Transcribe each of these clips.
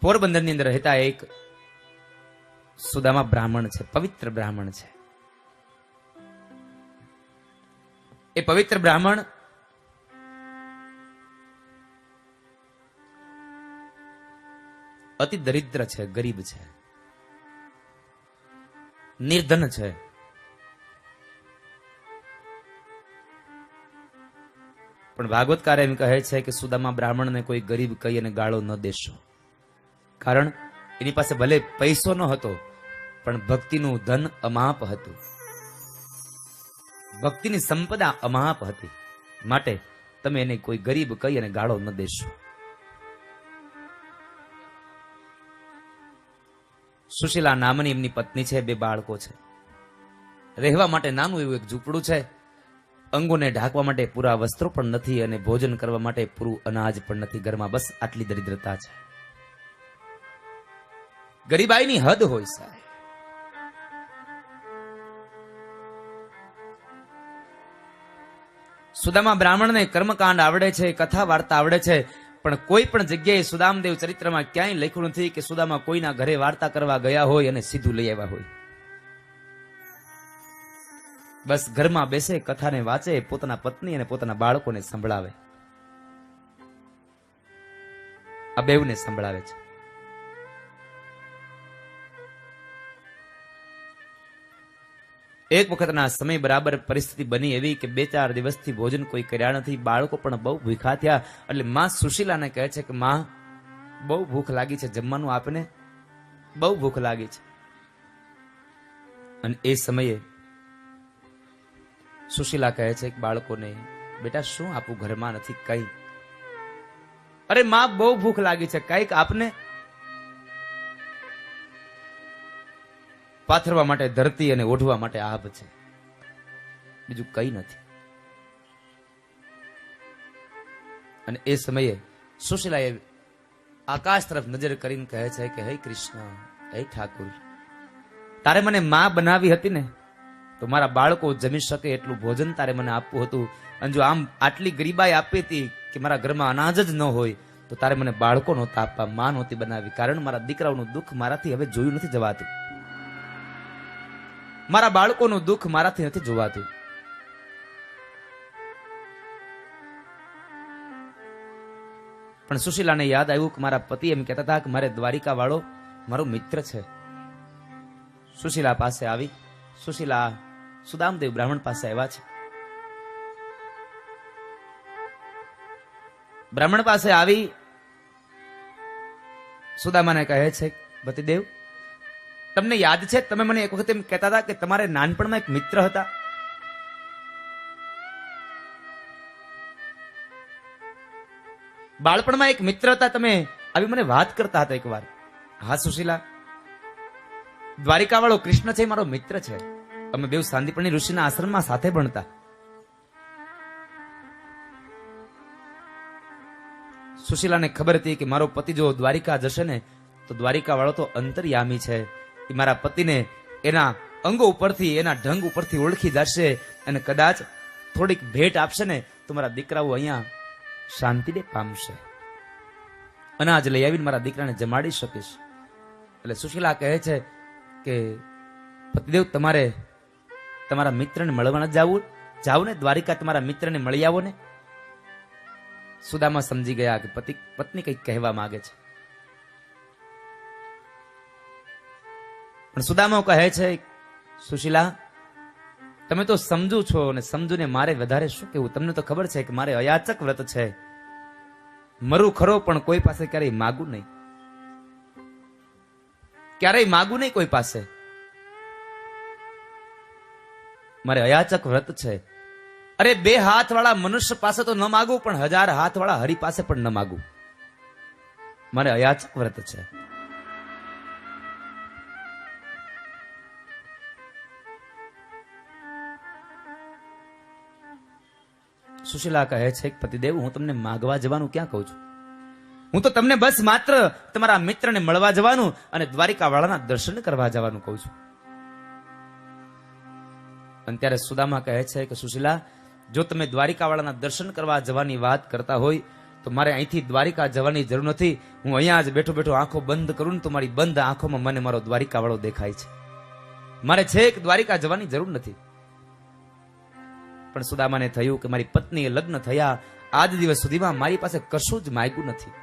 પોરબંદરની અંદર રહેતા એક સુદામા બ્રાહ્મણ છે, પવિત્ર બ્રાહ્મણ છે. એ પવિત્ર બ્રાહ્મણ અતિ દરિદ્ર છે, ગરીબ છે, નિર્ધન છે. પણ ભાગવતકાર એમ કહે છે કે સુદામા બ્રાહ્મણને કોઈ ગરીબ કહી અને ગાળો ન દેશો, કારણ એની પાસે ભલે પૈસો ન હતો પણ ભક્તિનું ધન અમાપ હતું, ભક્તિની સંપદા અમાપ હતી. માટે તમે એને કોઈ ગરીબ કહી અને ગાળો ન દેશો. સુશીલા નામની એમની પત્ની છે, 2 બાળકો છે. રહેવા માટે નાનું એવું એક ઝૂંપડું છે. અંગોને ઢાંકવા માટે પૂરા વસ્ત્રો પણ નથી અને ભોજન કરવા માટે પૂરું અનાજ પણ નથી. ઘરમાં બસ આટલી દરિદ્રતા છે. ગરીબાઈની હદ હોય સાહેબ. સુદામા બ્રાહ્મણને કર્મકાંડ આવડે છે, કથા વાર્તા આવડે છે, પણ કોઈ પણ જગ્યાએ સુદામદેવ ચરિત્રમાં ક્યાંય લખ્યું નથી કે સુદામા કોઈના ઘરે વાર્તા કરવા ગયા હોય અને સીધું લઈ આવ્યા હોય. બસ ઘરમાં બેસે, કથાને વાંચે, પોતાના પત્ની અને પોતાના બાળકોને સંભળાવે. આ બેવને સંભળાવે છે. એક વખતના સમય બરાબર પરિસ્થિતિ બની એવી કે 2-4 દિવસથી ભોજન કોઈ કર્યા નથી. બાળકો પણ બહુ ભૂખા થયા. એટલે માં સુશીલાને કહે છે કે માં, બહુ ભૂખ લાગી છે, જમવાનું આપને, બહુ ભૂખ લાગી છે. અને એ સમયે સુશીલા કહે છે કે બાળકોને, બેટા શું આપું, ઘરમાં નથી કઈ. અરે માં, બહુ ભૂખ લાગી છે, કઈક આપને. પાથરવા માટે ધરતી અને ઓઢવા માટે આભ છે, બીજું કઈ નથી. અને એ સમયે સુશીલાએ આકાશ તરફ નજર કરીને કહે છે કે હે કૃષ્ણ, હે ઠાકુર, તારે મને માં બનાવી હતી ને, તો મારા બાળકો જમી શકે એટલું ભોજન તારે મને આપવું હતું. અને જો આમ આટલી ગરીબાઈ આપી હતી કે મારા ઘરમાં અનાજ જ ન હોય, તો તારે મને બાળકો નહોતા આપવા, માં નહોતી બનાવી. કારણ મારા દીકરાઓનું દુઃખ મારાથી હવે જોયું નથી જવાતું, મારા બાળકોનું દુઃખ મારાથી નથી જોવાતું. પણ સુશીલાને યાદ આવ્યું કે મારા પતિ એમ કહેતા હતા કે મારે દ્વારિકા વાળો મારો મિત્ર છે. સુશીલા પાસે આવી. સુશીલા સુદામદેવ બ્રાહ્મણ પાસે આવ્યા છે. બ્રાહ્મણ પાસે આવી સુદામાને કહે છે, પતિદેવ, તમને યાદ છે, તમે મને એક વખત એમ કહેતા હતા કે તમારે નાનપણમાં એક મિત્ર હતા? બાળપણમાં એક મિત્ર હતા, તમે આવી મને વાત કરતા હતા એકવાર. હા સુશીલા, દ્વારિકા વાળો કૃષ્ણ છે, મારો મિત્ર છે. અમે બેવ સાંદીપની ઋષિના આશ્રમમાં સાથે ભણતા. સુશીલાને ખબર હતી કે મારો પતિ જો દ્વારિકા જશે ને, તો દ્વારિકા વાળો તો અંતર્યામી છે. એ મારા પતિને એના અંગો ઉપરથી, એના ઢંગ ઉપરથી ઓળખી જશે અને કદાચ થોડીક ભેટ આપશે ને, તો મારા દીકરાઓ અહીંયા શાંતિને પામશે. અનાજ લઈ આવીને મારા દીકરાને જમાડી શકીશ. એટલે સુશીલા કહે છે કે પતિદેવ, તમારે તમારા મિત્રને મળવા જાવ ને, દ્વારિકા તમારા મિત્રને મળી આવો ને. સુદામા સમજી ગયા કે પત્ની કંઈક કહેવા માંગે છે. પણ સુદામા કહે છે, સુશીલા, તમે તો સમજુ છો અને સમજુને મારે વધારે શું કહેવું. તમને તો ખબર છે કે મારે અયાચક વ્રત છે. મરું ખરો પણ કોઈ પાસે ક્યારેય માગું નહીં, ક્યારેય માગું નહીં કોઈ પાસે. મારે અયાચક વ્રત છે. અરે 2 હાથ વાળા મનુષ્ય પાસે તો ન માગું, પણ 1000 હાથ વાળા હરિ પાસે પણ ન માગું. મારે અયાચક વ્રત છે. સુશીલા કહે છે, પતિદેવ, હું તમને માગવા જવાનું ક્યાં કહું છું? હું તો તમને બસ માત્ર તમારા મિત્રને મળવા જવાનું અને દ્વારિકા વાળાના દર્શન કરવા જવાનું કહું છું. અને ત્યારે સુદામા કહે છે કે સુશીલા, જો તમે દ્વારિકા વાળાના દર્શન કરવા જવાની વાત કરતા હોય તો મારે અહીંથી દ્વારિકા જવાની જરૂર નથી. હું અહીંયા જ બેઠો બેઠો આંખો બંધ કરું ને તો મારી બંધ આંખોમાં મને મારો દ્વારિકા વાળો દેખાય છે. મારે છેક દ્વારિકા જવાની જરૂર નથી. પણ સુદામાને થયું કે મારી પત્નીએ લગ્ન થયા આજ દિવસ સુધીમાં મારી પાસે કશું જ માગ્યું નથી.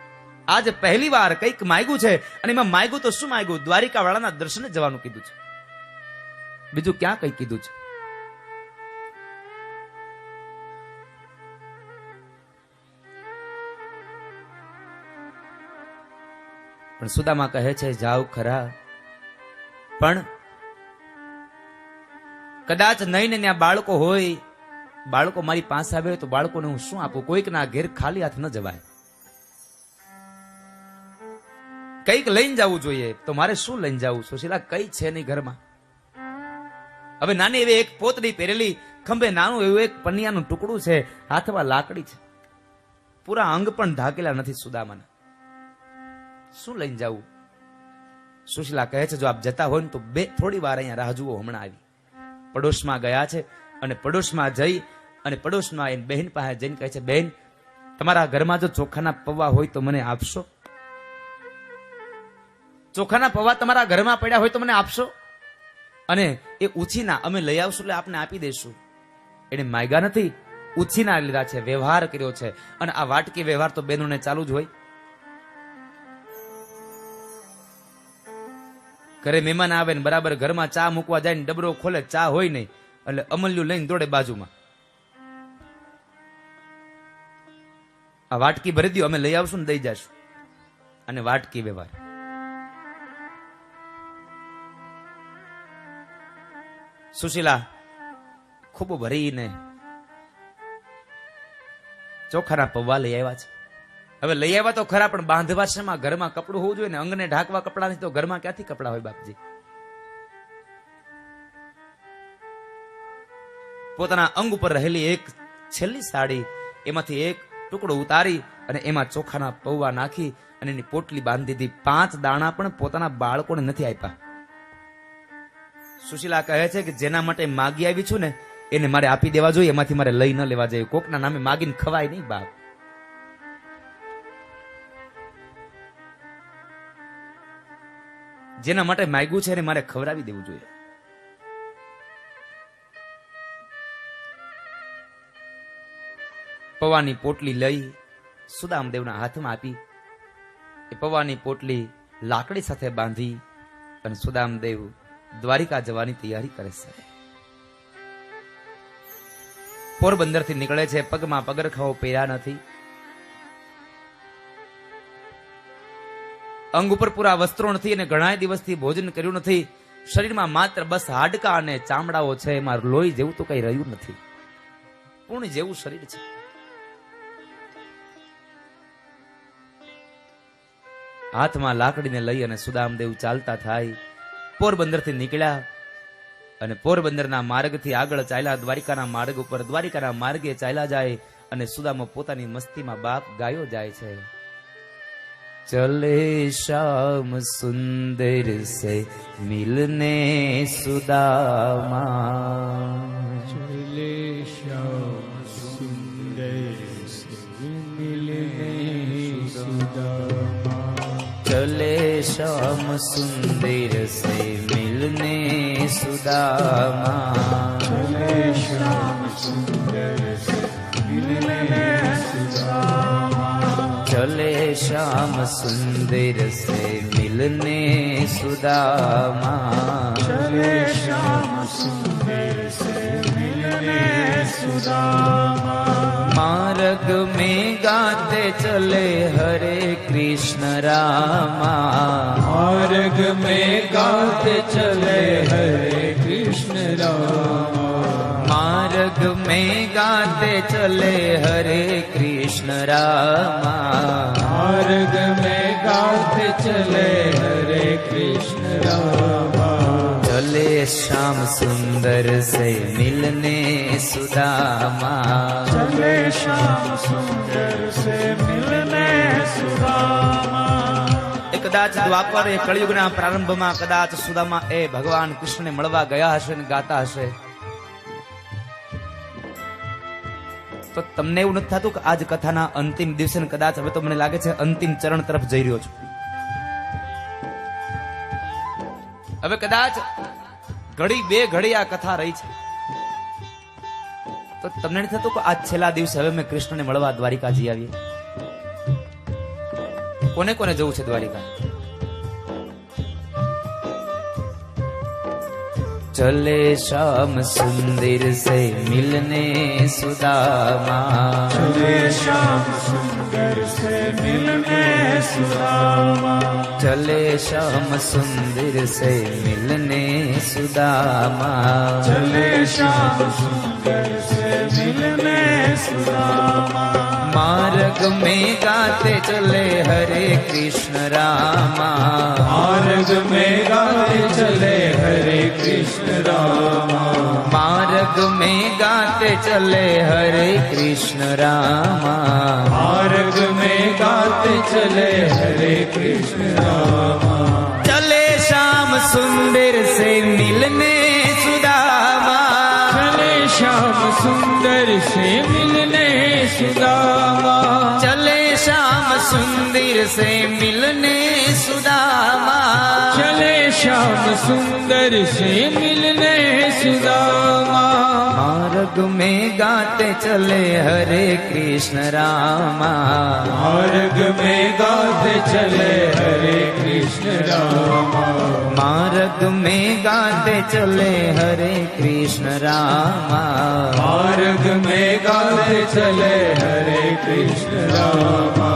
આજે પહેલી વાર કંઈક માગ્યું છે, અને એમાં માગ્યું તો શું માગ્યું? દ્વારિકા વાળાના દર્શને જવાનું કીધું છે, બીજું ક્યાં કઈ કીધું છે? પણ સુદામા કહે છે જાવ ખરા, પણ કદાચ નહીં ને ત્યાં બાળકો હોય, બાળકો મારી પાસે આવે તો બાળકોને હું શું આપું? કોઈકના ઘેર ખાલી હાથ ન જવાય, કંઈક લઈને જવું જોઈએ. તો મારે શું લઈને જવું? સુશીલા કઈ છે નહીં ઘરમાં. હવે નાની એવી એક પોતડી પહેરેલી, ખંભે નાનું એવું એક પનિયાનું ટુકડું છે, હાથમાં લાકડી છે, પૂરા અંગ પણ ઢાકેલા નથી સુદામાના. શું લઈને જવું? સુશીલા કહે છે જો આપ જતા હોય ને તો થોડી વાર અહીંયા રાહ જુઓ, હમણાં આવી. પડોશમાં ગયા છે, અને પડોશમાં જઈ અને પડોશમાં એની બહેન પાસે જઈને કહે છે બહેન, તમારા ઘરમાં જો ચોખાના પૌવા હોય તો મને આપશો? ચોખાના પૌવા તમારા ઘરમાં પડ્યા હોય તો મને આપશો? અને એ ઉછીના અમે લઈ આવશું એટલે આપને આપી દઈશું. એને માગ્યા નથી, ઉછીના લીધા છે, વ્યવહાર કર્યો છે. અને આ વાટકી વ્યવહાર તો બહેનોને ચાલુ જ હોય. ઘરે મહેમાન આવે ને બરાબર ઘરમાં ચા મૂકવા જાય ને ડબરો ખોલે, ચા હોય નહીં એટલે અમલ્યું લઈને દોડે બાજુમાં, આ વાટકી ભરી દો, અમે લઈ આવશું ને દઈ જશું. અને વાટકી વ્યવહાર. સુશીલા ખૂબ ભરીને ચોખાના પૌવા લઈ આવ્યા છે. હવે લઈ આવ્યા તો ખરા, પણ બાંધવા શેમાં? ઘરમાં કપડું હોવું જોઈએ ને, અંગને ઢાંકવા કપડા નથી તો ઘરમાં ક્યાંથી કપડા હોય બાપજી? પોતાના અંગ ઉપર રહેલી એક છેલ્લી સાડી, એમાંથી એક ટુકડો ઉતારી અને એમાં ચોખાના પૌવા નાખી અને એની પોટલી બાંધી દીધી. 5 દાણા પણ પોતાના બાળકોને નથી આપ્યા. સુશીલા કહે છે કે જેના માટે માગી આવી છું ને એને મારે આપી દેવા જોઈએ, એમાંથી મારે લઈ ન લેવા જોઈએ. કોકના નામે માગીને ખવાય નહીં બાપ. જેના માટે માગ્યું છે એને મારે ખવડાવી દેવું જોઈએ. પૌવાની પોટલી લઈ સુદામદેવના હાથમાં આપી. એ પૌવાની પોટલી લાકડી સાથે બાંધી અને સુદામદેવ દ્વારિકા જવાની તૈયારી કરે છે. પોરબંદર થી નીકળે છે, પગમાં પગરખાઓ પહેર્યા નથી, અંગ ઉપર પૂરા વસ્ત્રો નથી અને ઘણા દિવસથી ભોજન કર્યું નથી. શરીરમાં માત્ર બસ હાડકા અને ચામડાઓ છે, એમાં લોહી જેવું તો કઈ રહ્યું નથી. પૂર્ણ જેવું શરીર છે. હાથમાં લાકડીને લઈ અને સુદામદેવ ચાલતા થાય. પોરબંદર થી નીકળ્યા અને પોરબંદરના માર્ગથી આગળ ચાલ્યા દ્વારિકાના માર્ગ ઉપર. દ્વારિકાના માર્ગે ચાલ્યા જાય અને સુદામા પોતાની મસ્તીમાં બાપ ગાયો જાય છે. चले श्याम सुंदर से मिलने सुदामा, चले श्याम सुंदर से मिलने सुदामा, चले श्याम सुंदर से मिलने सुदामा, चले श्याम सुंदर से मिलने सुदामा, चले श्याम सुंदर से मिलने सुदामा, चले श्याम सुंदर से मिलने सुदामा, मार्ग में गाते चले हरे कृष्ण रामा, मार्ग में गाते चले हरे कृष्ण रामा, मार्ग में गाते चले हरे कृष्ण रामा, मार्ग में गाते चले हरे कृष्ण रामा, चले श्याम सुंदर से मिलने सुदामा, चले श्याम सुंदर से मिलने सुदामा। कदाच द्वापर ए कलियुगना प्रारंभમાં કદાચ સુદામા એ ભગવાન કૃષ્ણને મળવા ગયા હશે ને ગાતા હશે, તો તમને એવું નથી થતું કે આજ કથાના અંતિમ દિવસે ને કદાચ હવે તો મને લાગે છે અંતિમ ચરણ તરફ જઈ રહ્યો છું. હવે કદાચ ઘડી બે ઘડી આ કથા રહી છે, તો તમને નથી થતું કે આજ છેલ્લા દિવસે હવે મેં કૃષ્ણને મળવા દ્વારિકા જઈ આવીએ? કોને કોને જવું છે દ્વારિકા? चले श्याम सुंदर से मिलने सुदामा, चले श्याम सुंदर से मिलने सुदामा, चले श्याम सुंदर से मिलने सुदामा, चले श्याम सुंदर से मिलने सुदामा, मार्ग में गाते चले हरे कृष्ण रामा, मार्ग में गाते चले हरे कृष्ण रामा, मार्ग में गाते चले हरे कृष्ण रामा, मार्ग में गाते चले हरे कृष्ण रामा, चले श्याम सुंदर से मिलने सुदामा, चले श्याम सुंदर से मिलने सुदामा, चले श्याम सुंदर से मिलने सुदामा, चले श्याम सुंदर से मिलने सुदामा, मार्ग में गाते चले हरे कृष्ण रामा, मार्ग में गाते चले हरे कृष्ण रामा, मार्ग में गाते चले हरे कृष्ण रामा, मार्ग में गाते चले हरे कृष्ण रामा,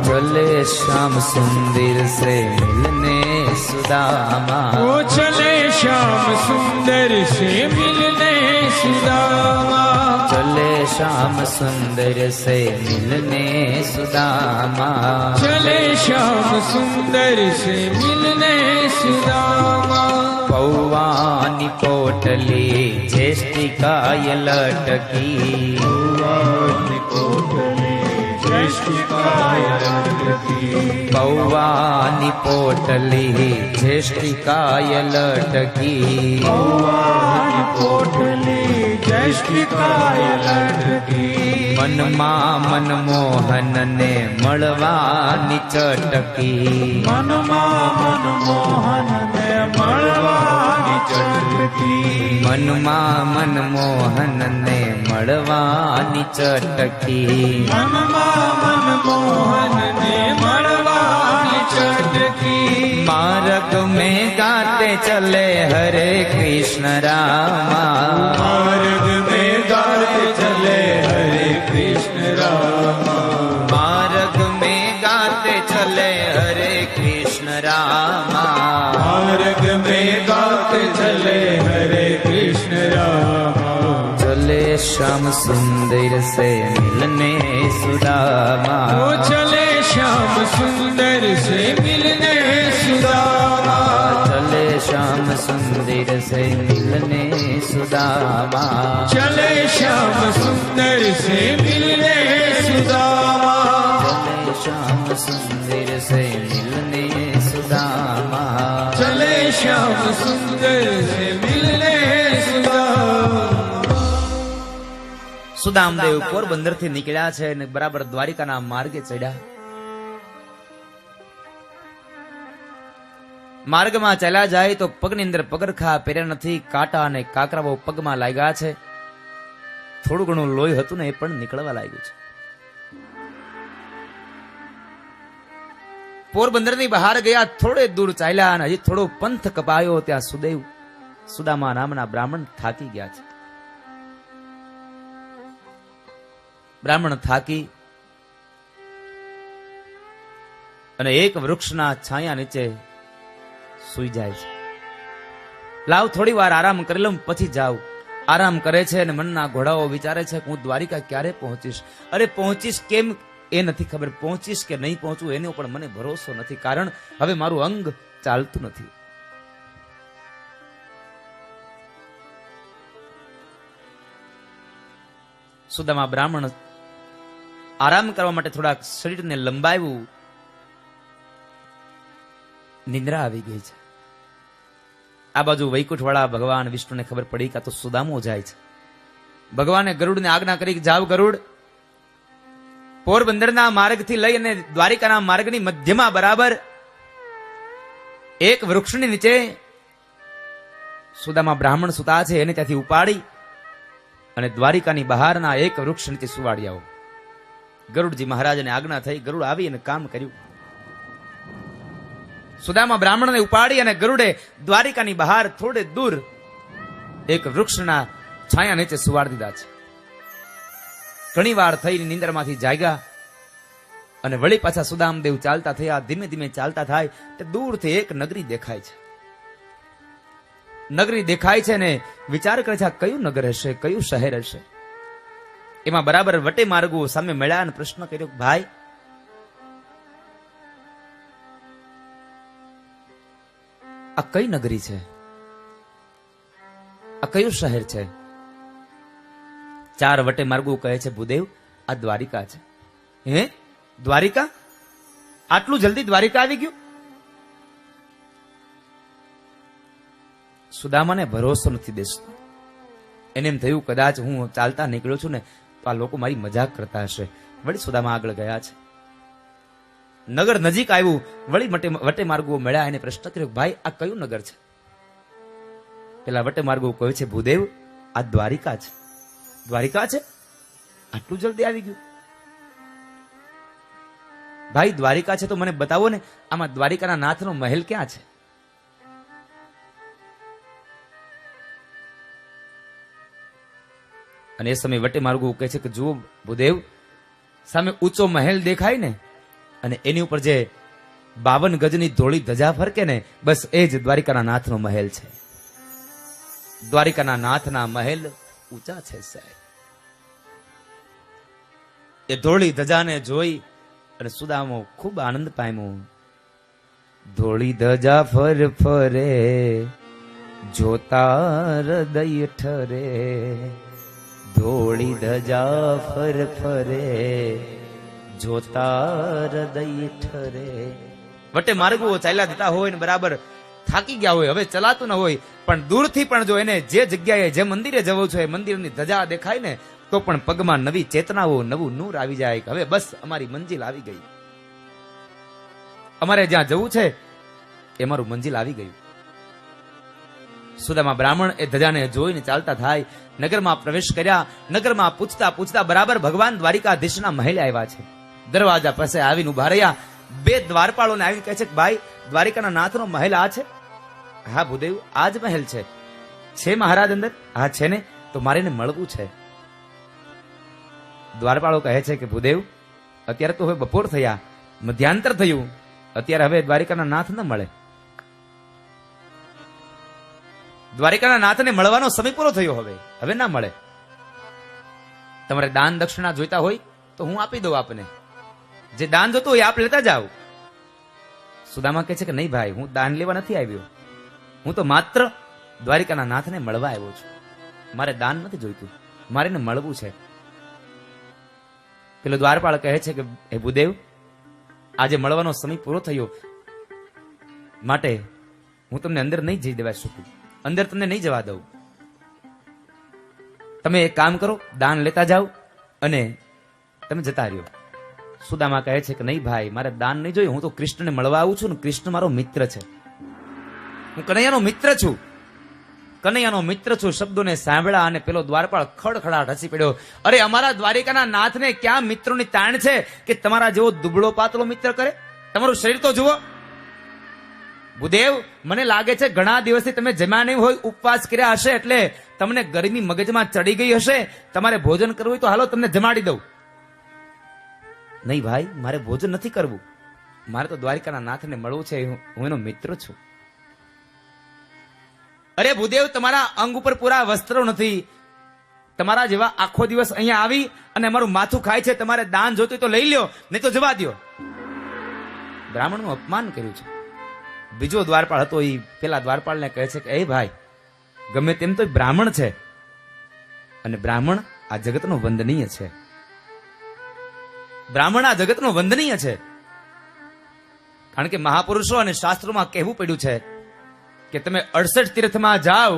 चले श्याम सुंदर से मिलने सुदामा, ओ चले श्याम सुंदर से मिलने सुदामा, चले श्याम सुंदर से मिलने सुदामा, चले श्याम सुंदर से मिलने सुदामा, पौवानी पोटली ज्येष्ठिकाय लटकी, पौवानी पोटली ज्येष्ठिकाय लटकी, पौवानी पोटली ज्येष्ठिकाय लटकी, पौवानी पोटली ज्येष्ठिकाय लटकी, મનમાં મનમોહન ને મળવાની ચટકી, મનમાં મનમોહન ને મળવાની ચટકી, મનમાં મનમોહન ને મળવાની ચટકી, મનમાં મનમોહન ને મળવાની ચટકી, માર્ગ में गाते चले हरे कृष्ण रामा, मार्ग में गाते चले हरे कृष्ण रामा, मार्ग में गाते चले हरे कृष्ण रामा, मार्ग में गाते चले हरे कृष्ण रामा, चले श्याम सुंदर से मिलने सुदामा, ओ चले श्याम सुंदर से मिलने सुदामा, चले श्याम सुंदर से मिलने सुदामा, चले श्याम सुंदर से मिलने सुदामा, चले श्याम सुंदर से मिलने सुदामा, चले श्याम सुंदर से मिलने सुदामा। સુદામદેવ પોરબંદર થી નીકળ્યા છે અને બરાબર દ્વારિકાના માર્ગે ચડ્યા. માર્ગમાં ચાલ્યા જાય તો પગની અંદર પગરખા પહેર્યા નથી, કાંટા અને કાકરાઓ પગમાં લાગ્યા છે. થોડું ઘણું લોહી હતું ને એ પણ નીકળવા લાગ્યું છે. પોરબંદર ની બહાર ગયા, થોડે દૂર ચાલ્યા અને હજી થોડો પંથ કપાયો ત્યાં સુદામા નામના બ્રાહ્મણ થાકી ગયા છે. બ્રાહ્મણ થાકી અને એક વૃક્ષના છાયા નીચે સુઈ જાય છે. લાવ થોડી વાર આરામ કરી લઉં પછી જાવ. આરામ કરે છે અને મનના ઘોડાઓ વિચારે છે હું દ્વારિકા ક્યારે પહોંચીશ. અરે પહોંચીશ કેમ એ નથી ખબર, પહોંચીશ કે નહીં પહોંચું એનો પણ મને ભરોસો નથી, કારણ હવે મારું અંગ ચાલતું નથી. સુદામા બ્રાહ્મણ આરામ કરવા માટે થોડાક શરીરને લંબાવ્યું, નિંદ્રા આવી ગઈ છે. આ બાજુ વૈકુંઠ વાળા ભગવાન વિષ્ણુને ખબર પડી કે આ તો સુદામો જાય છે. ભગવાને ગરુડને આજ્ઞા કરી કે જાવ ગરુડ, પોરબંદરના માર્ગથી લઈ અને દ્વારિકાના માર્ગની મધ્યમાં બરાબર એક વૃક્ષની નીચે સુદામા બ્રાહ્મણ સુતા છે, એને ત્યાંથી ઉપાડી અને દ્વારિકાની બહારના એક વૃક્ષ નીચે સુવાડી આવો. ગરુડજી મહારાજને આજ્ઞા થઈ, ગરુડ આવી અને કામ કર્યું. સુદામા બ્રાહ્મણને ઉપાડી અને ગરુડે દ્વારિકાની બહાર થોડે દૂર એક વૃક્ષના છાયા નીચે સુવાડી દીધા છે. ઘણી વાર થઈને નિંદરમાંથી જાગ્યા અને વળી પાછા સુદામદેવ ચાલતા થયા. ધીમે ધીમે ચાલતા થાય તે દૂરથી એક નગરી દેખાય છે. નગરી દેખાય છે ને વિચાર કરે છે, આ કયું નગર હશે, કયું શહેર હશે. એમાં બરાબર વટે માર્ગો સામે મળ્યા અને પ્રશ્ન કર્યો, ભાઈ આ કઈ નગરી છે, આ કયું શહેર છે? ચાર વટે માર્ગો કહે છે, ભૂદેવ આ દ્વારિકા છે. હે દ્વારિકા? આટલું જલ્દી દ્વારિકા આવી ગયું? સુદામાને ભરોસો નથી બેસતો. એને એમ થયું કદાચ હું ચાલતા નીકળ્યો છું ને તો આ લોકો મારી મજાક કરતા હશે. વળી સુદામા આગળ ગયા છે. નગર નજીક આવ્યું, વળી વટે માર્ગો મળ્યા. એને પ્રશ્ન કર્યો, ભાઈ આ કયું નગર છે? પેલા વટે માર્ગો કહે છે, ભૂદેવ આ દ્વારિકા છે. દ્વારિકા છે? આટલું જલ્દી આવી ગયું? ભાઈ દ્વારિકા છે તો મને બતાવો ને, આમાં દ્વારિકાના નાથનો મહેલ ક્યાં છે? અને એ સમય વટે માર્ગો કહે છે કે જુઓ ભૂદેવ, સામે ઊંચો મહેલ દેખાય ને અને એની ઉપર જે 52 ગજની ધોળી ધજા ફરકે ને, બસ એ જ દ્વારિકાના નાથનો મહેલ છે. દ્વારિકાના નાથના મહેલ ઊંચા છે સાહેબ. એ ધોળી ધજાને જોઈ અને સુદામો ખૂબ આનંદ પામ્યો. ધોળી ધજા ફર ફરે, જોતા હૃદય ઠરે. ધોળી ધજા ફર ફરે, જોતા હૃદય ઠરે. વટે માર્ગો ચાલ્યા જતા હોય ને બરાબર થાકી ગયા હોય, હવે ચલાતું ન હોય, પણ દૂરથી પણ જો એને જે જગ્યાએ જે મંદિરે જવું છે એ મંદિરની ધજા દેખાય ને તો પણ પગમાં નવી ચેતનાઓ, નવું નૂર આવી જાય કે હવે બસ અમારી મંજિલ આવી ગઈ, અમારે જ્યાં જવું છે એ અમારું મંજિલ આવી ગયું. સુદામા બ્રાહ્મણ એ ધજાને જોઈને ચાલતા થાય, નગરમાં પ્રવેશ કર્યા. નગરમાં પૂછતા પૂછતા બરાબર ભગવાન દ્વારિકાધીશના મહેલે આવ્યા છે. દરવાજા પાસે આવીને ઉભા રહ્યા. બે દ્વારપાળોને આવીને કહે છે કે ભાઈ દ્વારિકાના નાથનો મહેલ આ છે? હા ભૂદેવ આ જ મહેલ છે. છે મહારાજ અંદર? હા છે ને, તો મારે એને મળવું છે. દ્વારપાળો કહે છે કે ભૂદેવ અત્યારે તો હવે બપોર થયા, મધ્યાંતર થયું, અત્યારે હવે દ્વારિકાના નાથ ન મળે. દ્વારિકાના નાથને મળવાનો સમય પૂરો થયો, હવે ના મળે. તમારે દાન દક્ષિણા જોઈતા હોય તો હું આપી દઉં આપને, જે દાન જોતું હોય આપ લેતા જાઓ. સુદામા કહે છે કે નહીં ભાઈ, હું દાન લેવા નથી આવ્યો, હું તો માત્ર દ્વારિકાના નાથને મળવા આવ્યો છું. મારે દાન નથી જોઈતું, મારે એને મળવું છે. પેલો દ્વારપાળ કહે છે કે હે ભૂદેવ, આજે મળવાનો સમય પૂરો થયો, માટે હું તમને અંદર નહીં જઈ દેવા શકું, અંદર તમને નહીં જવા દઉં. તમે એક કામ કરો, દાન લેતા જાઓ અને તમે જતા રહ્યો. સુદામા કહે છે કે નહીં ભાઈ, મારે દાન નહીં જોયું, હું તો કૃષ્ણને મળવા આવું છું ને કૃષ્ણ મારો મિત્ર છે, હું કનૈયાનો મિત્ર છું, કનૈયાનો મિત્ર છું. શબ્દોને સાંભળ્યા અને પેલો દ્વારપાળ ખડખડાટ હસી પડ્યો. અરે અમારા દ્વારિકાના નાથને ક્યાં મિત્રોની તાણ છે કે તમારા જેવો દુબળો પાતળો મિત્ર કરે? તમારું શરીર તો જુઓ. ભૂદેવ મને લાગે છે ઘણા દિવસથી તમે જમ્યા નહીં હોય, ઉપવાસ કર્યા હશે, એટલે તમને ગરમી મગજમાં ચડી ગઈ હશે. તમારે ભોજન કરવું હોય તો હાલો તમને જમાડી દઉં. નહીં ભાઈ, મારે ભોજન નથી કરવું, મારે તો દ્વારિકાના નાથને મળવું છે, હું એનો મિત્ર છું. અરે ભૂદેવ તમારા અંગ ઉપર પૂરા વસ્ત્રો નથી, તમારા જેવા આખો દિવસ અહીંયા આવી અને અમારું માથું ખાય છે, તમારે દાન જોતું તો લઈ લ્યો, નહીં તો જવા દો. બ્રાહ્મણનું અપમાન કર્યું છે. બીજો દ્વારપાળ હતો, એ પેલા દ્વારપાળને કહે છે કે એ ભાઈ ગમે તેમ તો બ્રાહ્મણ છે અને બ્રાહ્મણ આ જગતનો વંદનીય છે. બ્રાહ્મણ આ જગતનો વંદનીય છે, કારણ કે મહાપુરુષો અને શાસ્ત્રોમાં કહેવું પડ્યું છે કે તમે 68 તીર્થમાં જાઓ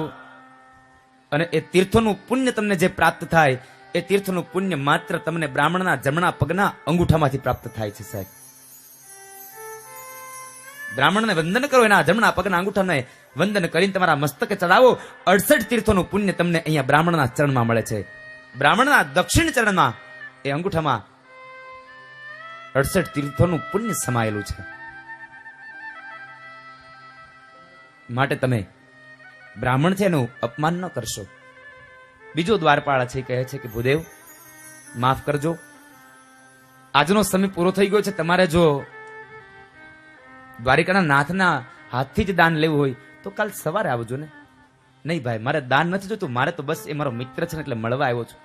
અને એ તીર્થોનું પુણ્ય તમને જે પ્રાપ્ત થાય એ તીર્થનું પુણ્ય માત્ર તમને બ્રાહ્મણના જમણા પગના અંગૂઠામાંથી પ્રાપ્ત થાય છે સાહેબ. બ્રાહ્મણને વંદન કરો, એના જમણા પગના અંગૂઠાને વંદન કરીને તમારા મસ્તકે ચડાવો. 68 તીર્થોનું પુણ્ય તમને અહીંયા બ્રાહ્મણના ચરણમાં મળે છે. બ્રાહ્મણના દક્ષિણ ચરણમાં એ અંગૂઠામાં 68 તીર્થોનું પુણ્ય સમાયેલું છે. માટે તમે બ્રાહ્મણ છે એનું અપમાન ન કરશો. બીજો દ્વારપાળ છે, કહે છે કે ભૂદેવ માફ કરજો, આજનો સમય પૂરો થઈ ગયો છે. તમારે જો દ્વારિકાના નાથના હાથથી જ દાન લેવું હોય તો કાલ સવારે આવજો ને. નહીં ભાઈ, મારે દાન નથી જોતું, મારે તો બસ એ મારો મિત્ર છે ને એટલે મળવા આવ્યો છું.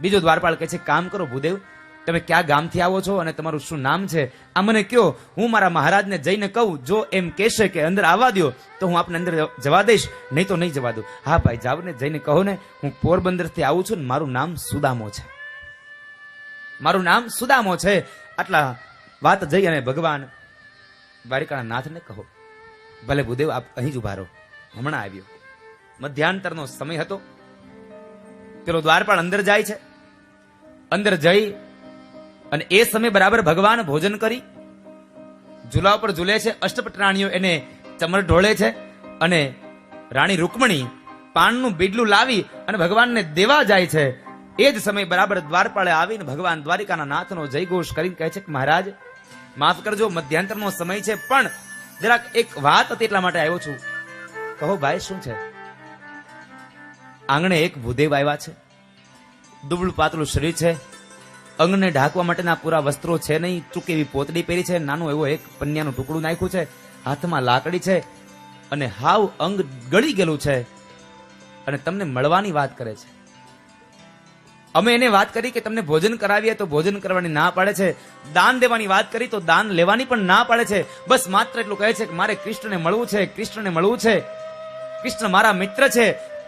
બીજો દ્વારપાળ કહે છે કામ કરો ભૂદેવ, તમે કયા ગામથી આવો છો અને તમારું શું નામ છે આ મને કયો. હું મારા મહારાજને જઈને કહું, જો એમ કહેશે કે અંદર આવવા દો તો હું આપને અંદર જવા દઈશ, નહીં તો નહીં જવા દઉં. હા ભાઈ જાવ ને, જઈને કહો ને હું પોરબંદરથી આવું છું ને મારું નામ સુદામો છે, મારું નામ સુદામો છે. આટલા વાત જઈ અને ભગવાન દ્વારિકાના નાથને કહો. ભલે ભૂદેવ આપ અહીં જ ઉભા રહો, હમણાં આવ્યો. મધ્યાંતરનો સમય હતો. પેલો દ્વારપાળ અંદર જાય છે. અંદર જઈ અને એ સમય બરાબર ભગવાન ભોજન કરી ઝૂલા ઉપર ઝૂલે છે. અષ્ટપટરાણીઓ એને ચમર ઢોળે છે અને રાણી રૂકમણી પાનનું બીડલું લાવી અને ભગવાનને દેવા જાય છે. એ જ સમય બરાબર દ્વારપાળે આવીને ભગવાન દ્વારિકાના નાથનો જયઘોષ કરીને કહે છે કે મહારાજ માફ કરજો, મધ્યાંતરનો સમય છે, પણ જરાક એક વાત હતી એટલા માટે આવ્યો છું. કહો ભાઈ શું છે? આંગણે એક ભૂદેવ આવ્યા છે. દુબળું પાતળું શરીર છે, અંગને ઢાંકવા માટેના પૂરા વસ્ત્રો છે નહીં, ચૂકી એવી પોતડી પહેરી છે, નાનું એવો એક પન્યાનું ટુકડું નાખ્યું છે, હાથમાં લાકડી છે અને હાવ અંગ ગળી ગયેલું છે અને તમને મળવાની વાત કરે છે. અમે એને વાત કરી કે તમને ભોજન કરાવીએ તો ભોજન કરવાની ના પાડે છે, દાન દેવાની વાત કરી તો દાન લેવાની પણ ના પાડે છે. બસ માત્ર એટલું કહે છે કે મારે કૃષ્ણને મળવું છે, કૃષ્ણને મળવું છે, કૃષ્ણ મારા મિત્ર છે,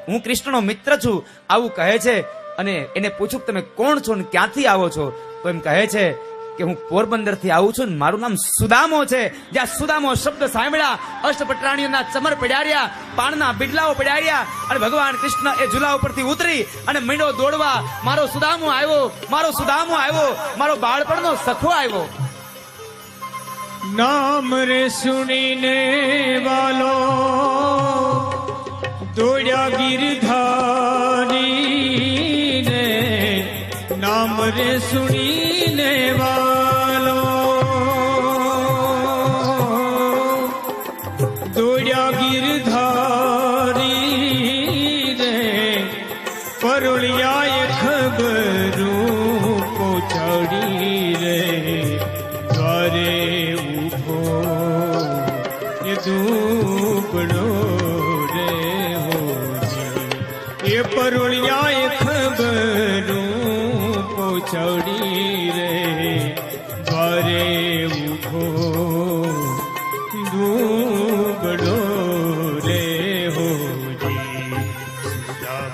હું કૃષ્ણનો મિત્ર છું, આવું કહે છે. અને એને પૂછું કે તમે કોણ છો ને ક્યાંથી આવો છો? તો એમ કહે છે કે હું પોરબંદર થી આવું છું ને મારું નામ સુદામો છે. જ્યાં સુદામો શબ્દ સાંભળ્યા અષ્ટપટરાણીઓના ચમર પડ્યા, પાણના બિડલાઓ પડ્યા અને ભગવાન કૃષ્ણ એ ઝૂલા ઉપરથી ઉતરી અને મીંડો દોડવા. મારો સુદામો આવ્યો, મારો સુદામો આવ્યો, મારો બાળપણનો સખો આવ્યો. નામ રે સુણીને વાલો દોડ્યા ગિરધારી ને, નામ રે સુણીને વાલો દોડ્યા ગિરધારી ને, પરુળિયાએ ખબરું પહોંચાડી રે, દ્વારે ઉભો એ દુબળો રે હોજી, એ પરુળિયાએ ખબરું પહોંચાડી રે, દ્વારે ઉભો દુબળો રે હોજી.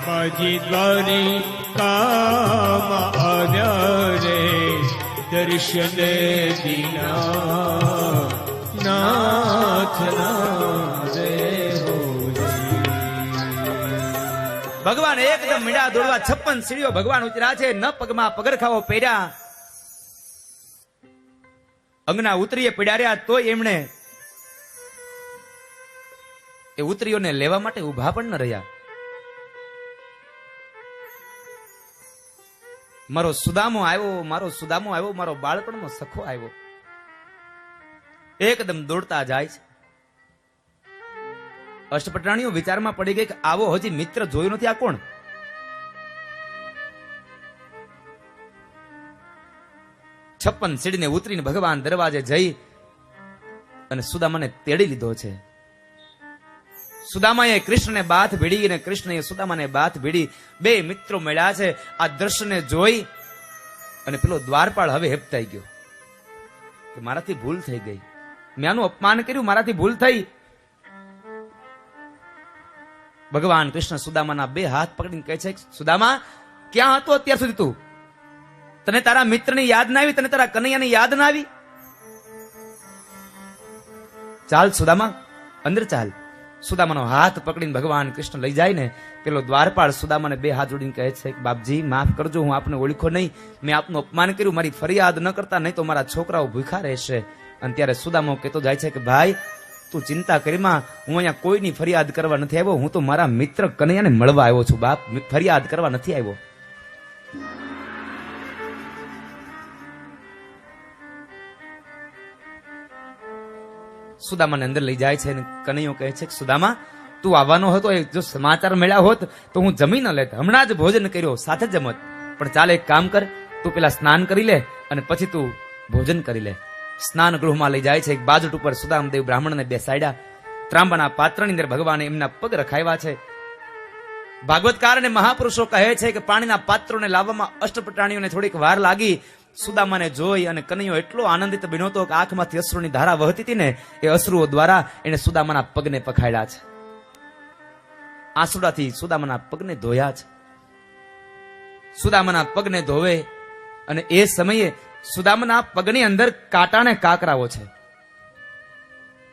સુદામાજી દ્વારે કામ આવ્યા રે, દર્શન દીના નાથના રે હોજી. ભગવાન એકદમ મીંડા દોડવા 56 સીડીઓ ભગવાન ઉતર્યા છે. ન પગમાં પગરખાઓ પહેર્યા, અંગના ઉતરીએ પીડાર્યા, તો એમણે એ ઉતરીઓને લેવા માટે ઉભા પણ ન રહ્યા. મારો સુદામો આવ્યો, મારો સુદામો આવ્યો, મારો બાળપણનો સખો આવ્યો. એકદમ દોડતા જાય છે. અષ્ટપટરાણીઓ વિચારમાં પડી ગઈ કે આવો હજી મિત્ર જોયો નથી, આ કોણ? છપ્પન સીડીને ઉતરીને ભગવાન દરવાજે જઈ અને સુદામાને તેડી લીધો છે. સુદામાએ કૃષ્ણને બાથ ભીડી અને કૃષ્ણએ સુદામાને બાથ ભીડી. બે મિત્રો મળ્યા છે. આ દ્રશ્યને જોઈ અને પેલો દ્વારપાળ હવે હેપતાઈ ગયો કે મારાથી ભૂલ થઈ ગઈ, મેં આનું અપમાન કર્યું, મારાથી ભૂલ થઈ. ભગવાન કૃષ્ણ સુદામાના બે હાથ પકડીને કહે છે, સુદામા ક્યાં હતો અત્યાર સુધી તું? તને તારા મિત્રની યાદ ના આવી? તને તારા કનૈયાની યાદ ના આવી? ચાલ સુદામા અંદર ચાલ. સુદામાનો હાથ પકડીને ભગવાન કૃષ્ણ લઈ જાય ને, પેલો દ્વારપાળ સુદામાને બે હાથ જોડીને કહે છે કે બાપજી માફ કરજો, હું આપને ઓળખો નહીં, મેં આપનું અપમાન કર્યું, મારી ફરિયાદ ન કરતા, નહીં તો મારા છોકરાઓ ભૂખા રહેશે. અને ત્યારે સુદામો કહેતો જાય છે કે ભાઈ તું ચિંતા કરીમાં, હું અહીંયા કોઈની ફરિયાદ કરવા નથી આવ્યો, હું તો મારા મિત્ર કનૈયાને મળવા આવ્યો છું બાપ, ફરિયાદ કરવા નથી આવ્યો. સુદામાને અંદર લઈ જાય છે અને કનૈયો કહે છે કે સુદામા તું આવવાનો હતો, એ જો સમાચાર મળ્યા હોત તો હું જમી ન લેત, હમણાં જ ભોજન કર્યો, સાથે જમત. પણ ચાલે એક કામ કર, તું પેલા સ્નાન કરી લે અને પછી તું ભોજન કરી લે. સ્નાન ગૃહમાં લઈ જાય છે. એક બાજટ ઉપર સુદામદેવ બ્રાહ્મણને બેસાડ્યા. ત્રાંબાના પાત્રની અંદર ભગવાને એમના પગ રખાવ્યા છે. ભાગવતકાર અને મહાપુરુષો કહે છે કે પાણીના પાત્રોને લાવવામાં અષ્ટપટાણીઓને થોડીક વાર લાગી. સુદામાને જોઈ અને કનૈયો એટલો આનંદિત બન્યો હતો કે આંખમાંથી અશ્રુની ધારા વહતી હતી ને, એ અશ્રુઓ દ્વારા એને સુદામાના પગને પખાડ્યા છે. આંસુડાથી સુદામાના પગને ધોયા છે. સુદામાના પગને ધોવે અને એ સમયે સુદામાના પગની અંદર કાંટાને કાકરાઓ છે.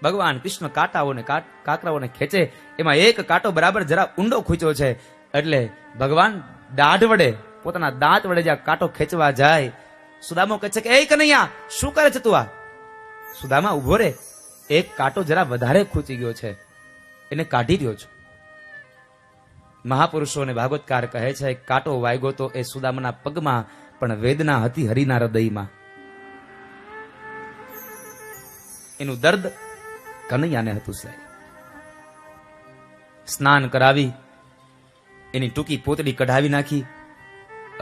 ભગવાન કૃષ્ણ કાંટાઓને કાકરાઓને ખેંચે, એમાં એક કાંટો બરાબર જરા ઊંડો ખૂંચ્યો છે, એટલે ભગવાન દાઢ વડે પોતાના દાંત વડે જ્યાં કાંટો ખેંચવા જાય, સુદામો કહે છે કે એ કનૈયા શું કરે છે તું આ? સુદામા ઉભો રે, એક કાંટો જરા વધારે ખૂંચી ગયો છે, એને કાઢી રહ્યો છું. મહાપુરુષો અને ભાગવતકાર કહે છે કાંટો વાગ્યો તો એ સુદામાના પગમાં, પણ વેદના હતી હરિના હૃદયમાં. એનું દર્દ કનૈયાને હતું સાહેબ. સ્નાન કરાવી, એની ટૂંકી પોતડી કઢાવી નાખી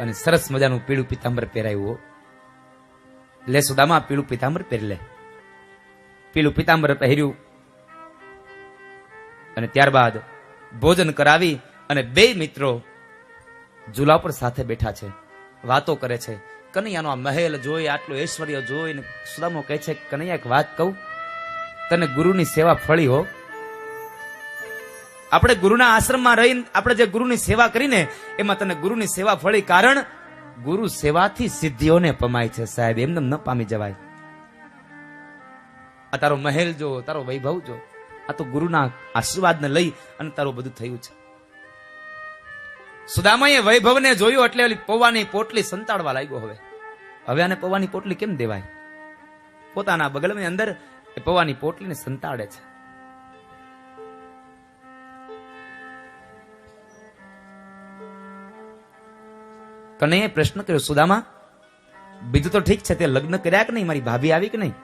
અને સરસ મજાનું પીળું પીતાંબર પહેરાવ્યું. લે સુદામા પીળું પીતાંબર પહેરી લે. પીળું પીતાંબર પહેર્યું અને ત્યારબાદ ભોજન કરાવી અને બે મિત્રો ઝૂલા પર સાથે બેઠા છે, વાતો કરે છે. કનૈયાનો આ મહેલ જોઈ, આટલું ઐશ્વર્ય જોઈને સુદામો કહે છે કનૈયા એક વાત કહું, તને ગુરુની સેવા ફળી હો. આપણે ગુરુના આશ્રમમાં રહીને આપણે જે ગુરુની સેવા કરીને એમાં તને ગુરુની સેવા ફળી, કારણ ગુરુ સેવાથી સિદ્ધિઓને પમાય છે સાહેબ, એમને ન પામી જવાય. આ તારો મહેલ જો, તારો વૈભવ જો, આ તો ગુરુના આશીર્વાદને લઈ અને તારું બધું થયું છે. સુદામાએ વૈભવને જોયું એટલે ઓલી પૌવાની પોટલી સંતાડવા લાગ્યો. હવે આને પૌવાની પોટલી કેમ દેવાય? પોતાના બગલની અંદર એ પૌવાની પોટલીને સંતાડે છે. કનૈયાએ પ્રશ્ન કર્યો, સુદામા બીજું તો ઠીક છે, તે લગ્ન કર્યા કે નહીં? મારી ભાભી આવી કે નહીં?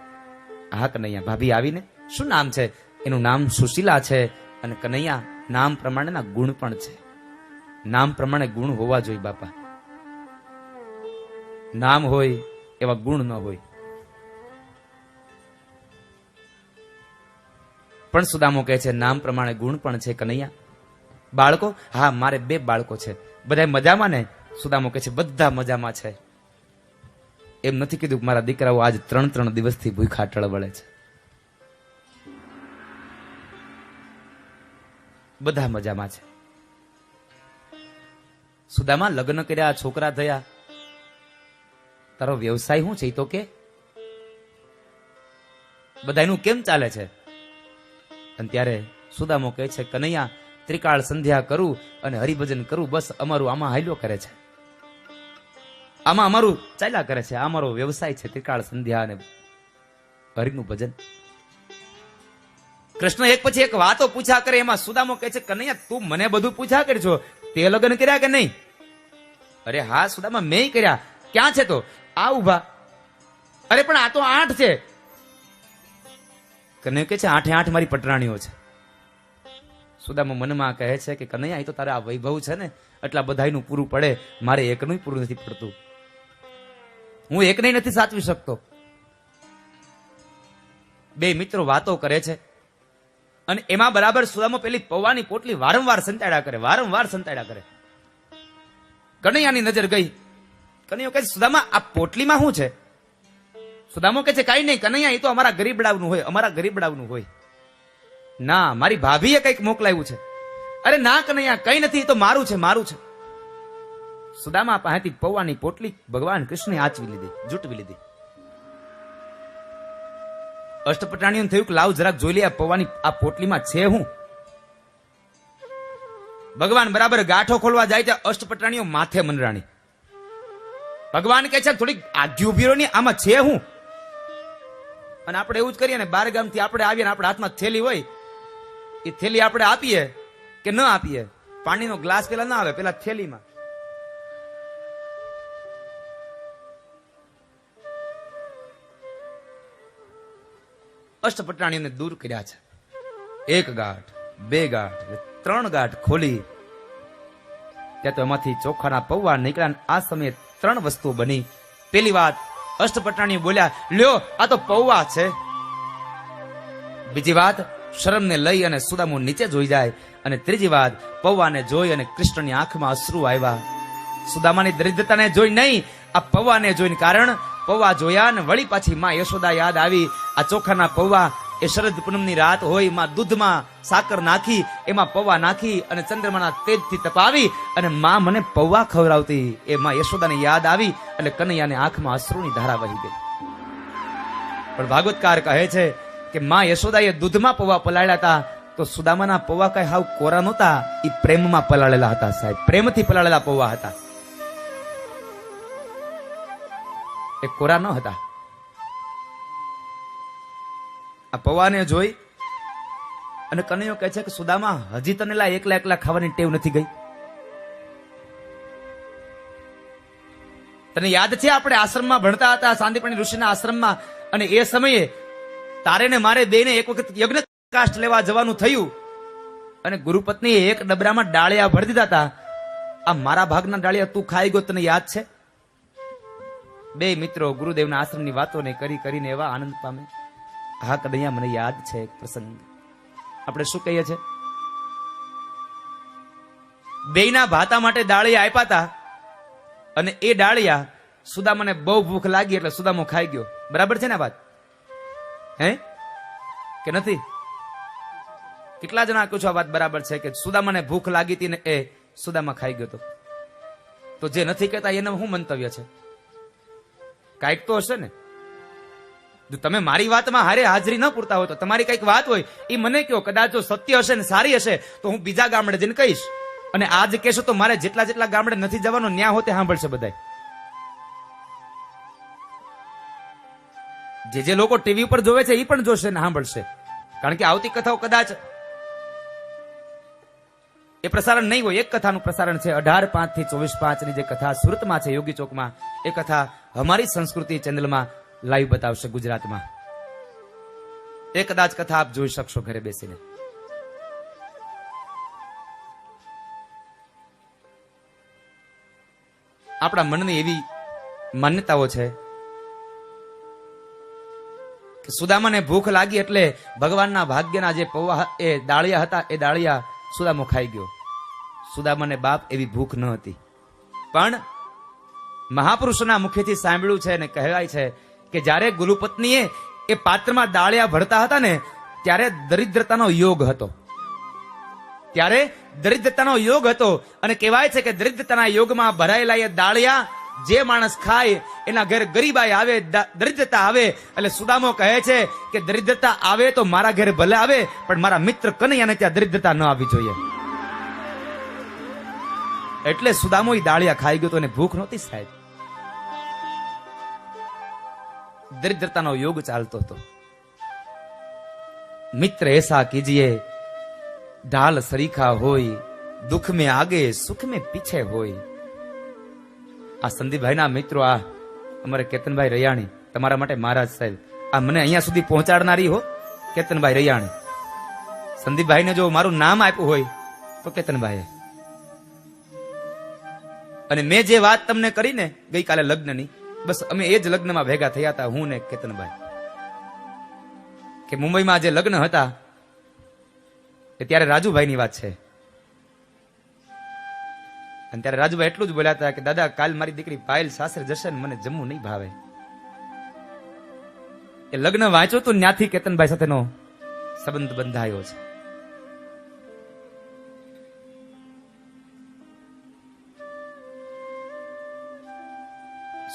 હા કનૈયા ભાભી આવીને. શું નામ છે? એનું નામ સુશીલા છે. અને કનૈયા નામ પ્રમાણેના ગુણ પણ છે. નામ પ્રમાણે ગુણ હોવા જોઈએ બાપા. નામ હોય એવા ગુણ ન હોય. પણ સુદામો કહે છે નામ પ્રમાણે ગુણ પણ છે. કનૈયા બાળકો? હા મારે 2 બાળકો છે. બધા મજામાં ને? સુદામો કહે છે બધા મજામાં છે. એમ નથી કીધું કે મારા દીકરાઓ આજ 3 દિવસથી ભૂખા ટળવળે છે. બધા મજામાં છે. સુદામા લગ્ન કર્યા, છોકરા થયા, તારો વ્યવસાય શું છે એ તો કે? બધાનું કેમ ચાલે છે? અને ત્યારે સુદામો કહે છે કનૈયા ત્રિકાળ સંધ્યા કરું અને હરિભજન કરું, બસ અમારું આમાં હાલ્યો કરે છે, આમાં અમારું ચાલ્યા કરે છે. આ અમારો વ્યવસાય છે, ત્રિકાળ સંધ્યા અને હરિનું ભજન. કૃષ્ણ એક પછી એક વાતો પૂછા કરે. એમાં સુદામો કહે છે કનૈયા તું મને બધું પૂછા કરજો, તે લગ્ન કર્યા કે નહીં? અરે હા સુદામા મેં કર્યા. ક્યાં છે? તો આ ઉભા. અરે પણ આ તો 8 છે. કનૈયો કહે છે 8 મારી પટરાણીઓ છે. સુદામા મનમાં કહે છે કે કનૈયા એ તો તારે આ વૈભવ છે ને એટલા બધાયનું પૂરું પડે, મારે એકનું પૂરું નથી પડતું, હું એકને નથી સાચવી શકતો. 2 મિત્રો વાતો કરે છે અને એમાં બરાબર સુદામો પેલી પૌવાની પોટલી વારંવાર સંતાડ્યા કરે. કનૈયાની નજર ગઈ. કનૈયો કહે સુદામા આ પોટલીમાં શું છે? સુદામો કહે છે કાઈ નહીં કનૈયા, એ તો અમારા ગરીબડાવનું હોય. ના મારી ભાભીએ કંઈક મોકલાવ્યું છે. અરે ના કનૈયા કઈ નથી, એ તો મારું છે. સુદામા પાસેથી પૌવાની પોટલી ભગવાન કૃષ્ણે જૂટવી લીધી. અષ્ટપટાણીઓને થયું કે લાવ જરાક જોઈ લે આ પૌવાની આ પોટલીમાં છે હું. ભગવાન બરાબર ગાંઠો ખોલવા જાય ત્યાં અષ્ટપટરાણીઓ માથે મંડરાણી. ભગવાન કહે છે થોડીક આઘી ઉભી રહો ને, આમાં છે હું? અને આપણે એવું જ કરીએ ને, 12 ગામથી આપણે આવીએ ને આપણા હાથમાં થેલી હોય, એ થેલી આપણે આપીએ કે ન આપીએ? પાણીનો ગ્લાસ પેલા ના આવે, પેલા થેલીમાં. અષ્ટપટરાણીઓને દૂર કર્યા છે. 1 ગાંઠ, 2 ગાંઠ, 3 ગાંઠ ખોલી ત્યાં તો એમાંથી ચોખાના પૌવા નીકળ્યા. આ સમયે 3 વસ્તુઓ બની. પેલી વાત, અષ્ટપટરાણીઓ બોલ્યા, લ્યો આ તો પૌવા છે. બીજી વાત, શરમને લઈ અને સુદામો નીચે જોઈ જાય. અને ત્રીજી વાત, પૌવાને જોઈ અને કૃષ્ણની આંખમાં અશ્રુ આવ્યા. સુદામાની દરિદ્રતાને જોઈ નહીં, આ પૌવાને જોઈને. કારણ પૌવા જોયા ને વળી પાછી માં યશોદા યાદ આવી. આ ચોખાના પૌવા, એ શરદ પૂનમની રાત હોય, માં દૂધમાં સાકર નાખી, એમાં પૌવા નાખી અને ચંદ્રમાના તેજથી તપાવી અને માં મને પૌવા ખવડાવતી. એ માં યશોદાને યાદ આવી એટલે કનૈયાને આંખમાં અશ્રુની ધારા વહી ગઈ. પણ ભાગવતકાર કહે છે કે માં યશોદાએ દૂધમાં પૌવા પલાળ્યા હતા, તો સુદામાના પૌવા કઈ હાવ કોરા નહોતા, એ પ્રેમમાં પલાળેલા હતા સાહેબ, પ્રેમથી પલાળેલા પૌવા હતા, એ કોરા ન હતા. આ પૌવાને જોઈ અને કનૈયો કહે છે કે સુદામા, હજી તને એકલા એકલા ખાવાની ટેવ નથી ગઈ? તને યાદ છે આપણે આશ્રમમાં ભણતા હતા, સાંદીપણી ઋષિના આશ્રમમાં, અને એ સમયે તારે ને મારે બેને એક વખત યજ્ઞ કાષ્ટ લેવા જવાનું થયું અને ગુરુપત્નીએ 1 ડબરામાં ડાળિયા ભરી દીધા હતા. આ મારા ભાગના ડાળિયા તું ખાઈ ગયો, તને યાદ છે? 2 મિત્રો ગુરુદેવના આશ્રમની વાતોને કરીને એવા આનંદ પામે. હા કનૈયા, મને યાદ છે એક પ્રસંગ. આપણે શું કહીએ છીએ? બેયના ભાતા માટે ડાળિયા આપ્યા હતા અને એ ડાળિયા સુદામાને બહુ ભૂખ લાગી એટલે સુદામો ખાઈ ગયો. બરાબર છે ને વાત? હે કે નથી? કેટલા જણા કહો છો આ વાત બરાબર છે કે સુદામાને ભૂખ લાગી હતી ને એ સુદામા ખાઈ ગયો? તો જે નથી કહેતા એનું શું મંતવ્ય છે? કાંઈક તો હશે ને. જો તમે મારી વાતમાં હારે હાજરી ન પૂરતા હોય તો તમારી કઈક વાત હોય એ મને કહો. કદાચ જો સત્ય હશે ને સારી હશે તો હું બીજા ગામડે જઈને કહીશ. અને આજ કહેશો તો મારે જેટલા ગામડે નથી જવાનો ન્યા હોતે સાંભળશે બધા. જે લોકો ટીવી પર જોવે છે એ પણ જોશે ને સાંભળશે. કારણ કે આવતી કથાઓ કદાચ એ પ્રસારણ નહીં હોય. એક કથાનું પ્રસારણ છે 18/5 થી 24/5 ની જે કથા સુરતમાં છે યોગી ચોકમાં, એ કથા અમારી સંસ્કૃતિ ચેનલમાં લાઈવ બતાવશે ગુજરાતમાં. એ કદાચ કથા આપ જોઈ શકશો ઘરે બેસીને. આપણા મનની એવી માન્યતાઓ છે કે સુદામાને ભૂખ લાગી એટલે ભગવાનના ભાગ્યના જે પૌવા એ ડાળિયા હતા એ ડાળિયા સુદામો ખાઈ ગયો. સુદામાને બાપ એવી ભૂખ ન હતી. પણ મહાપુરુષોના મુખેથી સાંભળ્યું છે અને કહેવાય છે કે જ્યારે ગુરુપત્નીએ એ પાત્રમાં ડાળિયા ભરતા હતા ને ત્યારે દરિદ્રતાનો યોગ હતો. ત્યારે દરિદ્રતાનો યોગ હતો અને કહેવાય છે કે દરિદ્રતાના યોગમાં ભરાયેલા એ ડાળિયા જે માણસ ખાય એના ઘર ગરીબાઈ આવે, દરિદ્રતા આવે. એટલે સુદામો કહે છે કે દરિદ્રતા આવે તો મારા ઘરે ભલે આવે પણ મારા મિત્ર કનૈયાને ત્યાં દરિદ્રતા ન આવવી જોઈએ. એટલે સુદામો એ ડાળિયા ખાઈ ગયો તો એને ભૂખ નહોતી સાહેબ. દરિદ્રતાનો યોગ ચાલતો હતો. મિત્ર એસા કીજીએ ઢાલ સરીખા હોય, દુઃખ में आगे सुख में पीछे હોય. આ સંદીપભાઈના મિત્રો, આ અમારે કેતનભાઈ રૈયાણી, તમારા માટે મહારાજ સાહેબ, આ મને અહીંયા સુધી પહોંચાડનારી હો કેતનભાઈ રૈયાણી. સંદીપભાઈને જો મારું નામ આપ્યું હોય તો કેતનભાઈ. અને મેં જે વાત તમને કરી ને ગઈકાલે લગ્નની, બસ અમે એ જ લગ્નમાં ભેગા થયા હતા, હું ને કેતનભાઈ. કે મુંબઈમાં જે લગ્ન હતા એ ત્યારે રાજુભાઈની વાત છે. અને ત્યારે રાજુભાઈ એટલું જ બોલ્યા હતા કે દાદા કાલ મારી દીકરી પાયલ સાસરે જશે ને મને જમવું નહીં ભાવે. એ લગ્ન વાંચ્યો તો ત્યાંથી કેતનભાઈ સાથેનો સંબંધ બંધાયો છે.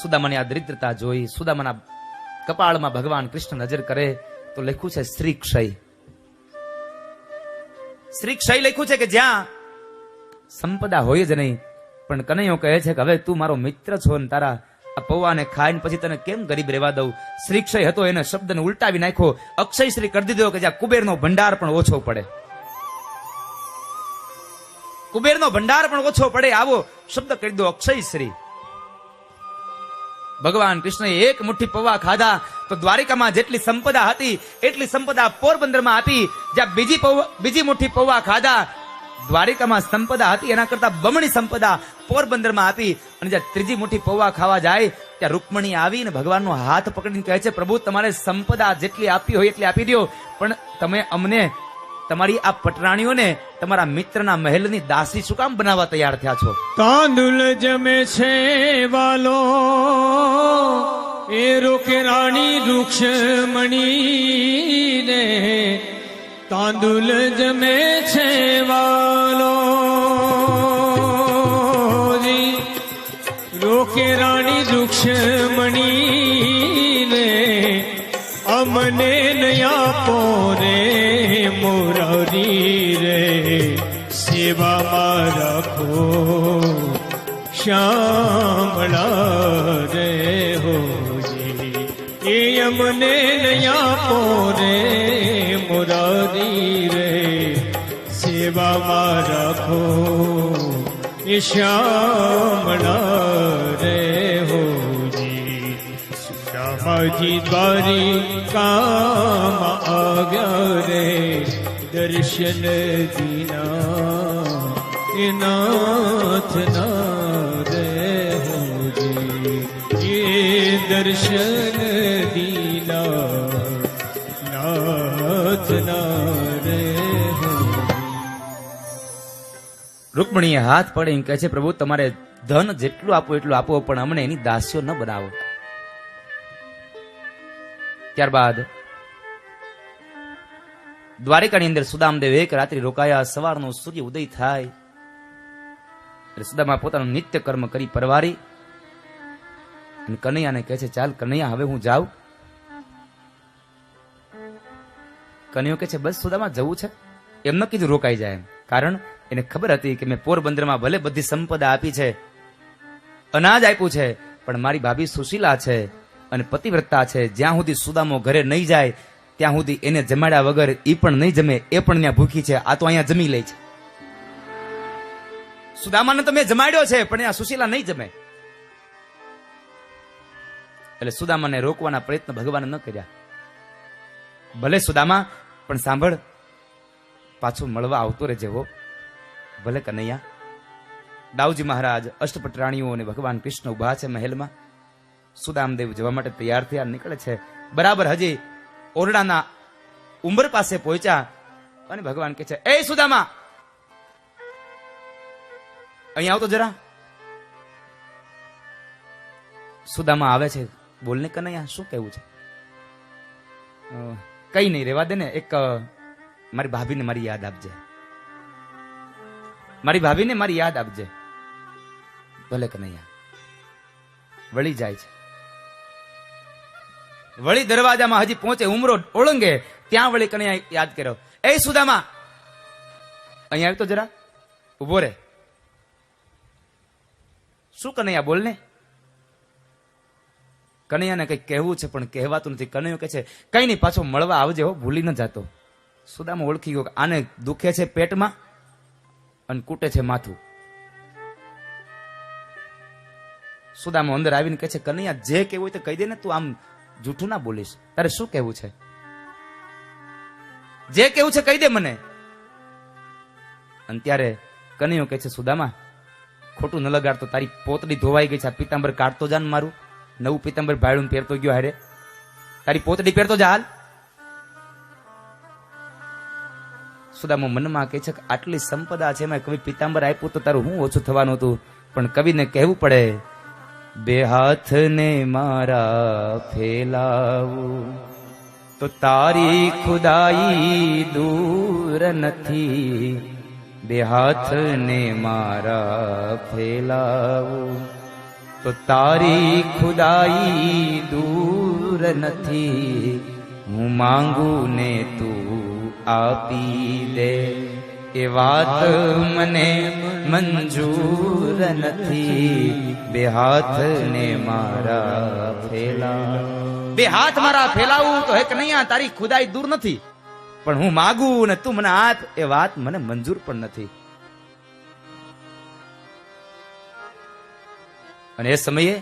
સુદામાની આ દરિદ્રતા જોઈ, સુદામાના કપાળમાં ભગવાન કૃષ્ણ નજર કરે તો લખ્યું છે શ્રી ક્ષય. શ્રી ક્ષય લખ્યું છે કે જ્યાં સંપદા હોય જ નહીં. પણ કનૈયો કહે છે કે હવે તું મારો મિત્ર છો ને તારા આ પૌવાને ખાઈને પછી તને કેમ ગરીબ રહેવા દઉં. શ્રીક્ષય હતો એને શબ્દને ઉલટાવી નાખ્યો, અક્ષય શ્રી કરી દીધો કે જ્યાં કુબેરનો ભંડાર પણ ઓછો પડે. કુબેરનો ભંડાર પણ ઓછો પડે આવો શબ્દ કરી દો અક્ષય શ્રી. ભગવાન કૃષ્ણએ એક મુઠ્ઠી પૌવા ખાધા તો દ્વારિકામાં જેટલી સંપદા હતી એટલી સંપદા પોરબંદરમાં હતી. જ્યાં બીજી મુઠ્ઠી પૌવા ખાધા દ્વારિકામાં સંપદા હતી એના કરતા બમણી સંપદા પોરબંદરમાં હતી. અને જ્યાં ત્રીજી મુઠ્ઠી પૌવા ખાવા જાય ત્યાં રૂકમણી આવીને ભગવાનનો હાથ પકડીને કહે છે, પ્રભુ તમારે સંપદા જેટલી આપી હોય એટલી આપી દો, પણ તમે અમને તમારી આ પટરાણીઓને તમારા મિત્રના મહેલની દાસી શું કામ બનાવવા તૈયાર થયા છો? તાંદુલ જમે છે વાલો એ રોકે રાણી રૂક્ષમણી ને, તાંદુલ જમે છે વાલો રોકે રાણી રૂક્ષમણી ને, અમને નયા પોરે મોરારી રે, સેવામાં રાખો શ્યામળા રે હોજી, એ અમને નયા પોરે મોરારી રે, સેવામાં રાખો એ શ્યામળા રે હોજી. શ્યામાજી દ્વારિકામાં આવ્યા રે, દર્શન દીના એ નાથના રે હોજી, એ દર્શન દીના નાથના રે હોજી. રૂકમણીએ હાથ પડીને કહે છે, પ્રભુ તમારે ધન જેટલું આપો એટલું આપો, પણ અમને એની દાસીઓ ન બનાવો. ત્યારબાદ દ્વારિકાની અંદર સુદામદેવ એક રાત્રિ રોકાયા. સવારનો સૂર્ય ઉદય થાય એટલે સુદામા પોતાનું નિત્ય કર્મ કરી પરવારી અને કનૈયાને કહે છે, ચાલ કનૈયા હવે હું જાઉં. કનૈયો કહે છે, બસ સુદામા જવું છે? એમ ન કીધું રોકાઈ જાય એમ, કારણ એને ખબર હતી કે મેં પોરબંદરમાં ભલે બધી સંપદા આપી છે, અનાજ આપ્યું છે, પણ મારી ભાભી સુશીલા છે અને પતિવ્રતા છે. જ્યાં સુધી સુદામો ઘરે નહીં જાય ત્યાં સુધી એને જમાડ્યા વગર એ પણ નહીં જમે, એ પણ ત્યાં ભૂખી છે. આ તો અહીંયા જમી લે છે. સુદામાને તો મેં જમાડ્યો છે પણ આ સુશીલા નહીં જમે. એટલે સુદામાને રોકવાના પ્રયત્ન ભગવાને ન કર્યા. ભલે સુદામા, પણ સાંભળ, પાછું મળવા આવતો રહેજે હો. ભલે કનૈયા. દાઉજી મહારાજ અષ્ટપટરાણીઓ અને ભગવાન કૃષ્ણ ઉભા છે મહેલમાં. સુદામદેવ જવા માટે તૈયાર થયા, નીકળે છે. બરાબર હજી ઓરડાના ઉંબર પાસે પહોંચ્યા અને ભગવાન કહે છે, એ સુદામા અહીંયા આવતો જરા. સુદામા આવે છે. બોલને કનૈયા, શું કહેવું છે? કઈ નહીં, રેવા દે ને. એક મારી ભાભીને મારી યાદ આપજે, મારી ભાભીને મારી યાદ આપજે. ભલે કનૈયા. વળી જાય છે. વળી દરવાજામાં હજી પહોંચે, ઉમરો ઓળંગે ત્યાં વળી કનૈયા યાદ કર્યો, એ સુદામા અહીંયા આવી તો જરા, ઉભો રે. શું કનૈયા, બોલને. કનૈયાને કઈ કહેવું છે પણ કહેવાતું નથી. કનૈયો કહે છે, કઈ નહીં, પાછો મળવા આવજે હો, ભૂલી ન જાતો. સુદામા ઓળખી ગયો, આને દુખે છે પેટમાં અને કૂટે છે માથું. સુદામા અંદર આવીને કહે છે, કનૈયા જે કહેવું હોય તો કહી દે ને, તું આમ જૂઠું ના બોલીશ. તારે શું કહેવું છે? જે કહેવું છે કહી દે મને. અને ત્યારે કનૈયો કહે છે, સુદામા ખોટું ન લગાડતો, તારી પોતડી ધોવાઈ ગઈ છે, આ પીતાંબર કાઢતો જા ને મારું. નવું પીતાંબર ભાડું પહેરતો ગયો હારે, તારી પોતડી પહેરતો જા હાલ. સુદામા મનમાં કહે છે કે આટલી સંપદા છે, એમાં કવિ પીતાંબર આપ્યું તો તારું હું ઓછું થવાનું હતું. પણ કવિને કહેવું પડે, બે હાથને મારા ફેલાવું તો તારી ખુદાઈ દૂર નથી. બે હાથને મારા ફેલાવું તો તારી ખુદાઈ દૂર નથી. હું માંગુ ને તું આપી દે, એ વાત મને મંજૂર નથી, બે હાથ ને મારા ફેલા. બે હાથ મારા ફેલાવું તો હે કનૈયા તારી ખુદાઈ દૂર નથી, પણ હું માગું ને તું મને હાથ, એ વાત મને મંજૂર પણ નથી. અને એ સમયે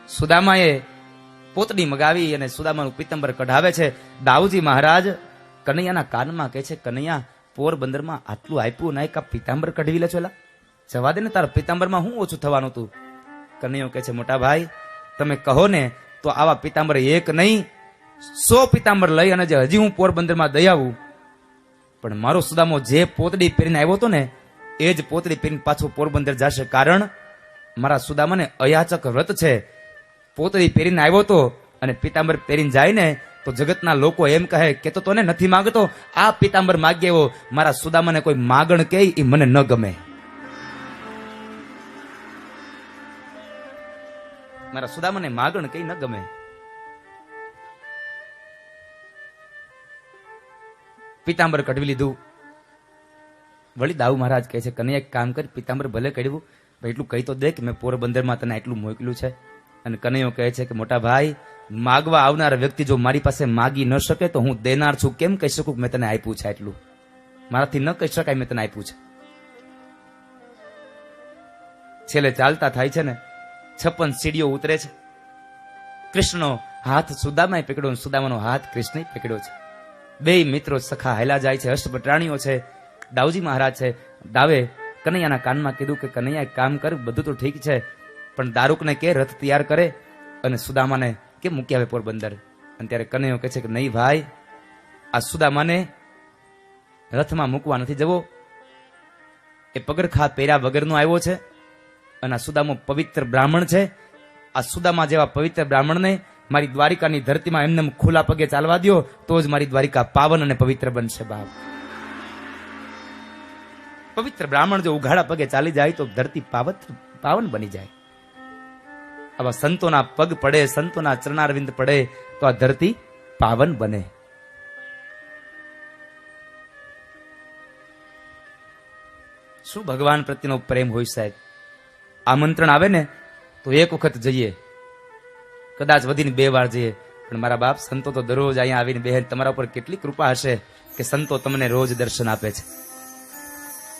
સુદામાએ પોતડી મગાવી અને સુદામાનું પીતંબર કઢાવે છે. દાઉજી મહારાજ કનૈયાના કાનમાં કહે છે, કનૈયા પોરબંદરમાં આટલું આપ્યું ના કા પીતાંબર કઢવી લે છો? જવા દે ને, તારા પીતાંબરમાં હું ઓછું થવાનું તું? કનૈયો કહે છે, મોટા ભાઈ તમે કહો ને તો આવા પીતાંબર એક નહીં 100 પીતાંબર લઈ અને જે હજી હું પોરબંદરમાં દઈ આવું. પણ મારો સુદામો જે પોતડી પહેરીને આવ્યો હતો ને એ જ પોતડી પહેરીને પાછો પોરબંદર જશે, કારણ મારા સુદામાને અયાચક વ્રત છે. પોતડી પહેરીને આવ્યો તો અને પીતાંબર પહેરીને જાય ને તો જગતના લોકો એમ કહે કે તો તને નથી માંગતો, આ પીતાંબર માગે એવો. મારા સુદામાને કોઈ માગણ કે એ મને ન ગમે. મારા સુદામાને માગણ કઈ ન ગમે. પીતાંબર કઢવી લીધું. વળી દાઉ મહારાજ કહે છે, કનૈયા એક કામ કરી, પીતાંબર ભલે કઢવું, એટલું કહી તો દે કે મેં પોરબંદરમાં તને એટલું મોકલ્યું છે. અને કનૈયો કહે છે કે મોટા ભાઈ માગવા આવનાર વ્યક્તિ જો મારી પાસે માગી ન શકે તો હું દેનાર છું કેમ કહી શકું મેં તને આપ્યું છે? એટલું મારાથી ન કહી શકાય મેં તને આપ્યું છે. છેલ્લે ચાલતા થાય છે ને 56 સીડીઓ ઉતરે છે. કૃષ્ણનો હાથ સુદામાએ પકડ્યો, સુદામાનો હાથ કૃષ્ણે પકડ્યો છે. બે મિત્રો સખા હેલા જાય છે. અષ્ટભટ્રાણીઓ છે, દાઉજી મહારાજ છે. દાવે કનૈયાના કાનમાં કીધું કે કનૈયા એક કામ કર, બધું તો ઠીક છે પણ દારૂકને કે રથ તૈયાર કરે અને સુદામાને કે મૂકી આવે પોરબંદર. અને ત્યારે કનૈયો કહે છે કે નહીં ભાઈ, આ સુદામાને રથમાં મૂકવા નથી જવો. એ પગરખા પહેર્યા વગરનો આવ્યો છે અને આ સુદામો પવિત્ર બ્રાહ્મણ છે. આ સુદામા જેવા પવિત્ર બ્રાહ્મણને મારી દ્વારિકાની ધરતીમાં એમને ખુલ્લા પગે ચાલવા દો તો જ મારી દ્વારિકા પાવન અને પવિત્ર બનશે. બાપ, પવિત્ર બ્રાહ્મણ જો ઉઘાડા પગે ચાલી જાય તો ધરતી પાવન બની જાય. આવા સંતોના પગ પડે, સંતોના ચરણારવિંદ પડે તો આ ધરતી પાવન બને. શું ભગવાન પ્રત્યેનો પ્રેમ હોય સાહેબ. આમંત્રણ આવે ને તો એક વખત જઈએ, કદાચ વધીને 2 વાર જઈએ, પણ મારા બાપ સંતો તો દરરોજ અહીંયા આવીને બહેન તમારા ઉપર કેટલી કૃપા હશે કે સંતો તમને રોજ દર્શન આપે છે.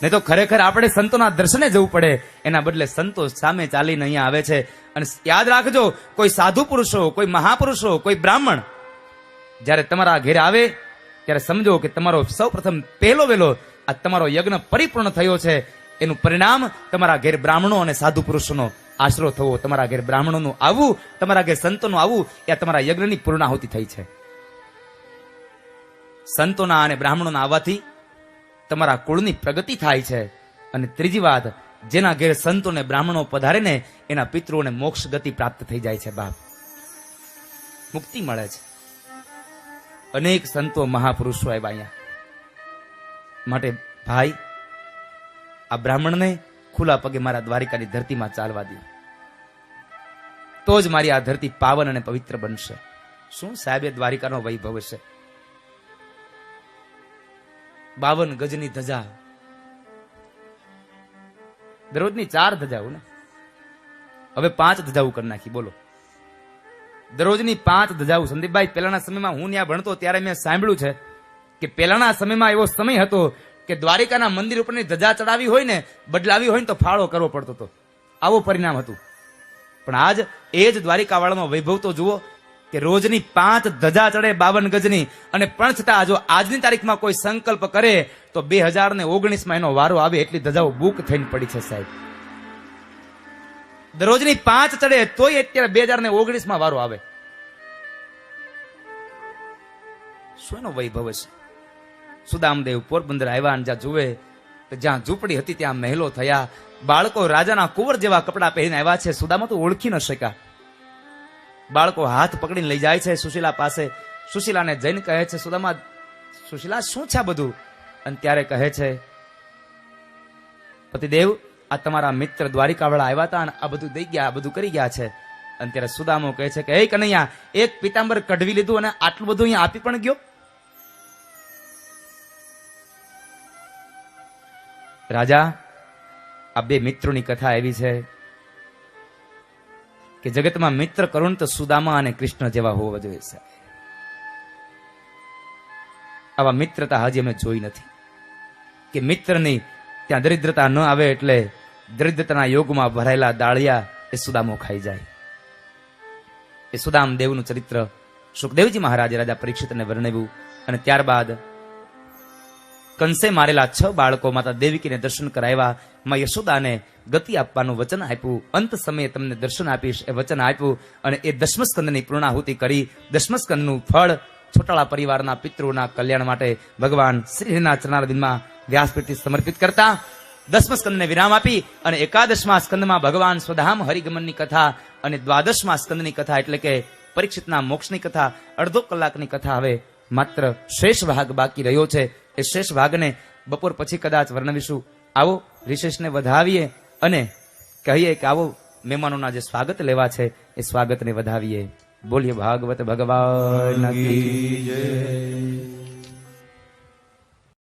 નહીં તો ખરેખર આપણે સંતોના દર્શને જવું પડે, એના બદલે સંતો સામે ચાલીને અહીંયા આવે છે. અને યાદ રાખજો, કોઈ સાધુ પુરુષો, કોઈ મહાપુરુષો, કોઈ બ્રાહ્મણ જ્યારે તમારા ઘેર આવે ત્યારે સમજો કે તમારો સૌ પ્રથમ પહેલો વેલો આ તમારો યજ્ઞ પરિપૂર્ણ થયો છે. એનું પરિણામ તમારા ઘેર બ્રાહ્મણો અને સાધુ પુરુષોનો આશરો થવો, તમારા ઘેર બ્રાહ્મણોનું આવવું, તમારા ઘેર સંતોનું આવવું, એ તમારા યજ્ઞની પૂર્ણાહુતિ થઈ છે. સંતોના અને બ્રાહ્મણોના આવવાથી તમારા કુળની પ્રગતિ થાય છે. અને ત્રીજી વાત, જેના ઘેર સંતો ને બ્રાહ્મણો પધારે ને એના પિતૃઓને મોક્ષ ગતિ પ્રાપ્ત થઈ જાય છે. બાપ, મુક્તિ મળે છે. અનેક સંતો મહાપુરુષો આવ્યા અહીંયા. માટે ભાઈ, આ બ્રાહ્મણને ખુલ્લા પગે મારા દ્વારિકાની ધરતીમાં ચાલવા દે તો જ મારી આ ધરતી પાવન અને પવિત્ર બનશે. શું સાહેબ, દ્વારિકાનો વૈભવ છે. 52 ગજની ધજા, દરરોજની 4 ધજાઓ ને હવે 5 ધજાઓ કરી નાખી. બોલો, દરરોજની 5 ધજાઓ. સંદીપભાઈ, પહેલાના સમયમાં હું ત્યાં ભણતો ત્યારે મેં સાંભળ્યું છે કે પહેલાના સમયમાં એવો સમય હતો કે દ્વારિકાના મંદિર ઉપરની ધજા ચડાવી હોય ને, બદલાવી હોય ને તો ફાળો કરવો પડતો હતો. આવું પરિણામ હતું. પણ આજ એ જ દ્વારિકા વાળાનો વૈભવ તો જુઓ કે રોજની 5 ધજા ચડે 52 ગજની. અને પણ છતાં જો આજની તારીખમાં કોઈ સંકલ્પ કરે તો 2019માં એનો વારો આવે એટલી ધજાઓ બુક થઈને પડી છે સાહેબ. દરરોજની 5 ચડે તોય અત્યારે 2019માં વારો આવે. શું એનો વૈભવ છે. સુદામદેવ પોરબંદર આવ્યા, જ્યાં જુએ જ્યાં ઝૂંપડી હતી ત્યાં મહેલો થયા. બાળકો રાજાના કુંવર જેવા કપડા પહેરીને આવ્યા છે. સુદામા તો ઓળખી ન શક્યા. બાળકો હાથ પકડીને લઈ જાય છે સુશીલા પાસે. સુશીલાને જઈને કહે છે, સુદામા, સુશીલા શું છે આ બધું? અને ત્યારે કહે છે, પતિદેવ, આ તમારા મિત્ર દ્વારિકા વાળા આવ્યા હતા અને આ બધું દઈ ગયા, આ બધું કરી ગયા છે. અને ત્યારે સુદામો કહે છે કે હે કનૈયા, એક પીતાંબર કઢવી લીધું અને આટલું બધું અહીંયા આપી પણ ગયો. રાજા, આ બે મિત્રોની કથા એવી છે કે જગતમાં મિત્ર કરુણ તો સુદામા અને કૃષ્ણ જેવા હોવા જોઈએ છે. આવા મિત્રતા હજી અમે જોઈ નથી કે મિત્રની ત્યાં દરિદ્રતા ન આવે એટલે દરિદ્રતાના યોગમાં ભરાયેલા દાળિયા એ સુદામો ખાઈ જાય. એ સુદામ દેવનું ચરિત્ર સુખદેવજી મહારાજે રાજા પરીક્ષિતને વર્ણવ્યું. અને ત્યારબાદ કંસે મારેલા 6 બાળકો માતા દેવકીને દર્શન કરાવ્યા. માં યશોદાને ગતિ આપવાનું વચન આપ્યું. અંત સમયે તમને દર્શન આપીશ એ વચન આપ્યું. અને એ દશમસ્કંદની પૂર્ણાહુતિ કરી. દશમસ્કંદનું ફળ છોટાળા પરિવારના પિતૃઓના કલ્યાણ માટે ભગવાન શ્રીના ચરણારવિંદમાં વ્યાસપીઠથી સમર્પિત કરતા દશમસ્કંદને વિરામ આપી અને એકાદશમા સ્કંદમાં ભગવાન સ્વધામ હરિગમનની કથા અને દ્વાદશમા સ્કંદની કથા એટલે કે પરીક્ષિતના મોક્ષની કથા અડધો કલાકની કથા હવે માત્ર શેષ ભાગ બાકી રહ્યો છે. એ શેષ ભાગને બપોર પછી કદાચ વર્ણવીશું. આવો રિશેષને વધાવીએ અને કહીએ કે આવો મહેમાનોના જે સ્વાગત લેવા છે એ સ્વાગતને વધાવીએ. બોલીએ ભાગવત ભગવાન કી જય.